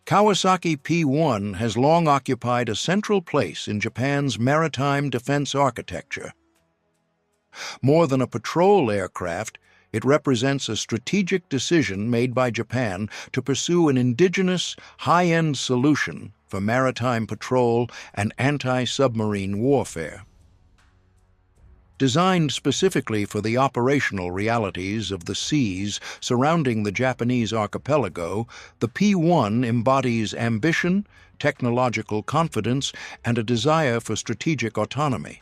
Kawasaki P-1 has long occupied a central place in Japan's maritime defense architecture. More than a patrol aircraft, it represents a strategic decision made by Japan to pursue an indigenous, high-end solution for maritime patrol and anti-submarine warfare. Designed specifically for the operational realities of the seas surrounding the Japanese archipelago, the P-1 embodies ambition, technological confidence, and a desire for strategic autonomy.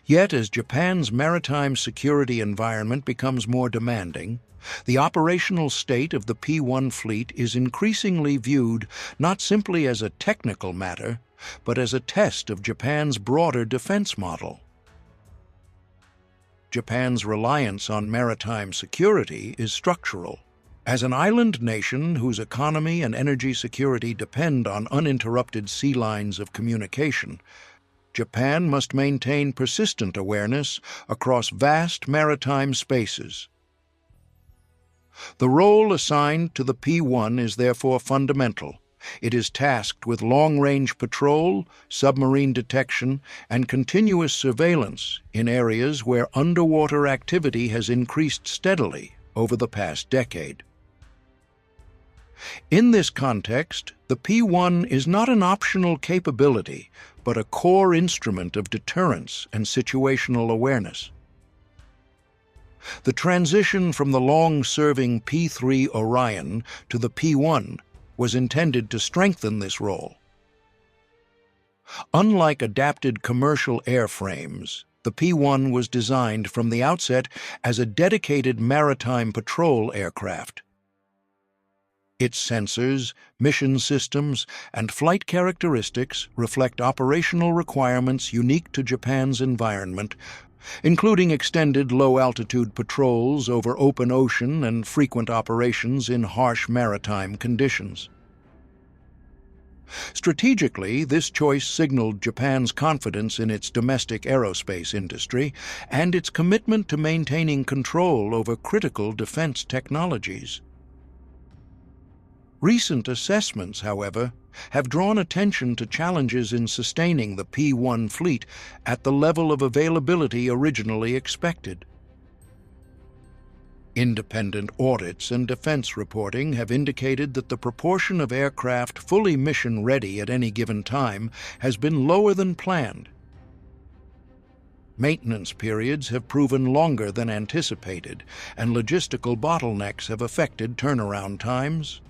Yet, as Japan's maritime security environment becomes more demanding, the operational state of the P-1 fleet is increasingly viewed not simply as a technical matter, but as a test of Japan's broader defense model. Japan's reliance on maritime security is structural. As an island nation whose economy and energy security depend on uninterrupted sea lines of communication, Japan must maintain persistent awareness across vast maritime spaces. The role assigned to the P-1 is therefore fundamental. It is tasked with long-range patrol, submarine detection, and continuous surveillance in areas where underwater activity has increased steadily over the past decade. In this context, the P-1 is not an optional capability, but a core instrument of deterrence and situational awareness. The transition from the long-serving P-3 Orion to the P-1 was intended to strengthen this role. Unlike adapted commercial airframes, the P-1 was designed from the outset as a dedicated maritime patrol aircraft. Its sensors, mission systems, and flight characteristics reflect operational requirements unique to Japan's environment, including extended low-altitude patrols over open ocean and frequent operations in harsh maritime conditions. Strategically, this choice signaled Japan's confidence in its domestic aerospace industry and its commitment to maintaining control over critical defense technologies. Recent assessments, however, have drawn attention to challenges in sustaining the P-1 fleet at the level of availability originally expected. Independent audits and defense reporting have indicated that the proportion of aircraft fully mission-ready at any given time has been lower than planned. Maintenance periods have proven longer than anticipated, and logistical bottlenecks have affected turnaround times.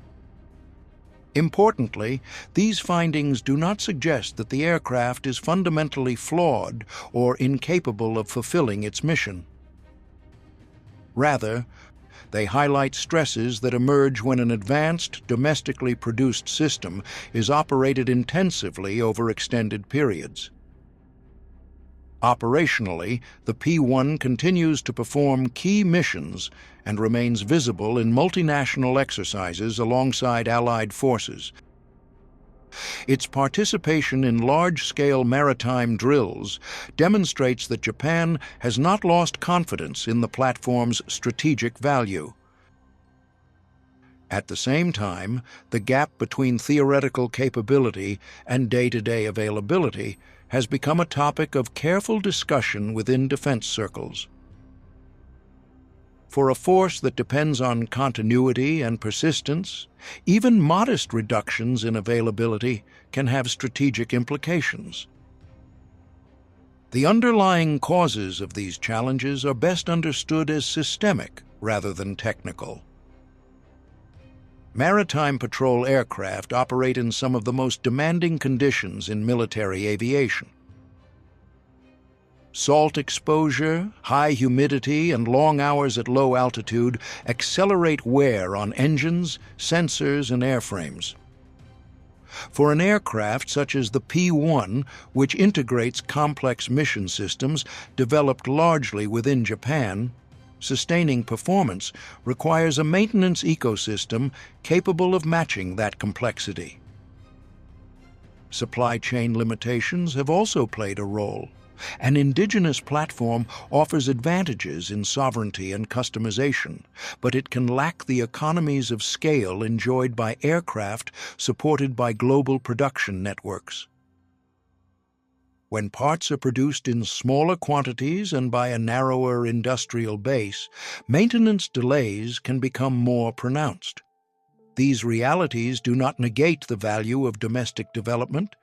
Importantly, these findings do not suggest that the aircraft is fundamentally flawed or incapable of fulfilling its mission. Rather, they highlight stresses that emerge when an advanced, domestically produced system is operated intensively over extended periods. Operationally, the P-1 continues to perform key missions and remains visible in multinational exercises alongside Allied forces. Its participation in large-scale maritime drills demonstrates that Japan has not lost confidence in the platform's strategic value. At the same time, the gap between theoretical capability and day-to-day availability has become a topic of careful discussion within defense circles. For a force that depends on continuity and persistence, even modest reductions in availability can have strategic implications. The underlying causes of these challenges are best understood as systemic rather than technical. Maritime patrol aircraft operate in some of the most demanding conditions in military aviation. Salt exposure, high humidity, and long hours at low altitude accelerate wear on engines, sensors, and airframes. For an aircraft such as the P-1, which integrates complex mission systems developed largely within Japan, sustaining performance requires a maintenance ecosystem capable of matching that complexity. Supply chain limitations have also played a role. An indigenous platform offers advantages in sovereignty and customization, but it can lack the economies of scale enjoyed by aircraft supported by global production networks. When parts are produced in smaller quantities and by a narrower industrial base, maintenance delays can become more pronounced. These realities do not negate the value of domestic development,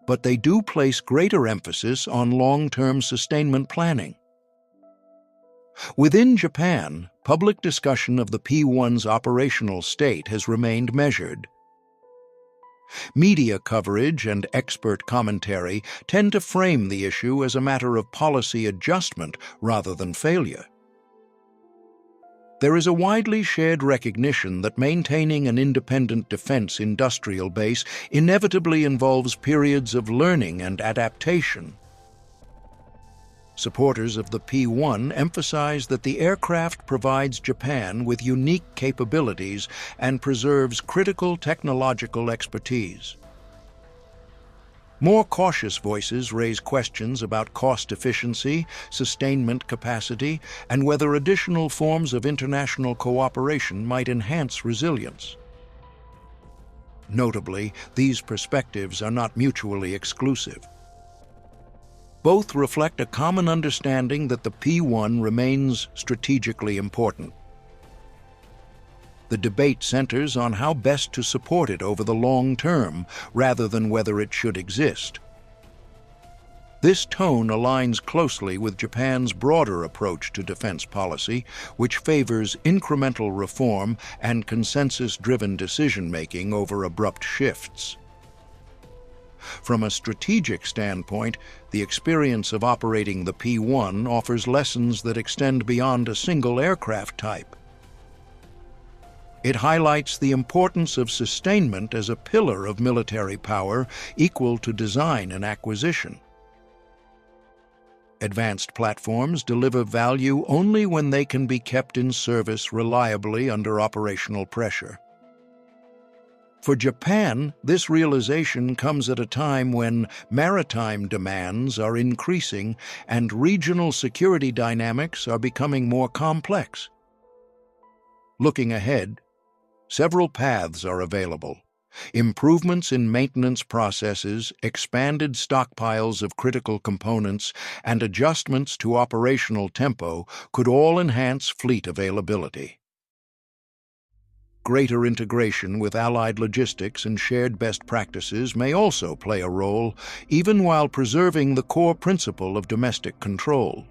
but they do place greater emphasis on long-term sustainment planning. Within Japan, public discussion of the P-1's operational state has remained measured. Media coverage and expert commentary tend to frame the issue as a matter of policy adjustment rather than failure. There is a widely shared recognition that maintaining an independent defense industrial base inevitably involves periods of learning and adaptation. Supporters of the P-1 emphasize that the aircraft provides Japan with unique capabilities and preserves critical technological expertise. More cautious voices raise questions about cost efficiency, sustainment capacity, and whether additional forms of international cooperation might enhance resilience. Notably, these perspectives are not mutually exclusive. Both reflect a common understanding that the P-1 remains strategically important. The debate centers on how best to support it over the long term, rather than whether it should exist. This tone aligns closely with Japan's broader approach to defense policy, which favors incremental reform and consensus-driven decision-making over abrupt shifts. From a strategic standpoint, the experience of operating the P-1 offers lessons that extend beyond a single aircraft type. It highlights the importance of sustainment as a pillar of military power equal to design and acquisition. Advanced platforms deliver value only when they can be kept in service reliably under operational pressure. For Japan, this realization comes at a time when maritime demands are increasing and regional security dynamics are becoming more complex. Looking ahead, several paths are available. Improvements in maintenance processes, expanded stockpiles of critical components, and adjustments to operational tempo could all enhance fleet availability. Greater integration with allied logistics and shared best practices may also play a role, even while preserving the core principle of domestic control.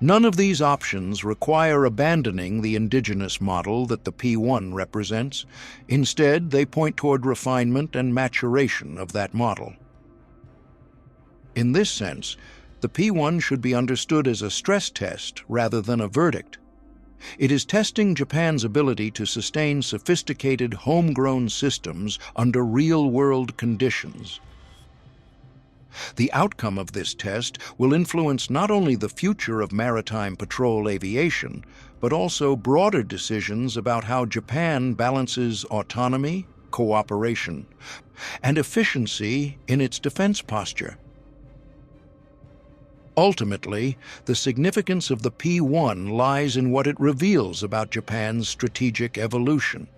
None of these options require abandoning the indigenous model that the P-1 represents. Instead, they point toward refinement and maturation of that model. In this sense, the P-1 should be understood as a stress test rather than a verdict. It is testing Japan's ability to sustain sophisticated homegrown systems under real-world conditions. The outcome of this test will influence not only the future of maritime patrol aviation, but also broader decisions about how Japan balances autonomy, cooperation, and efficiency in its defense posture. Ultimately, the significance of the P-1 lies in what it reveals about Japan's strategic evolution.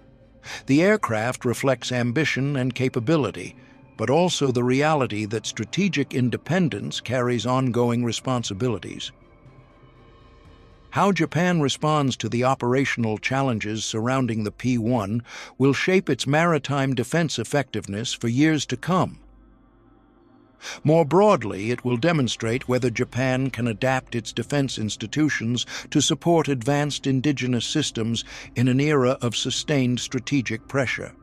The aircraft reflects ambition and capability, but also the reality that strategic independence carries ongoing responsibilities. How Japan responds to the operational challenges surrounding the P-1 will shape its maritime defense effectiveness for years to come. More broadly, it will demonstrate whether Japan can adapt its defense institutions to support advanced indigenous systems in an era of sustained strategic pressure.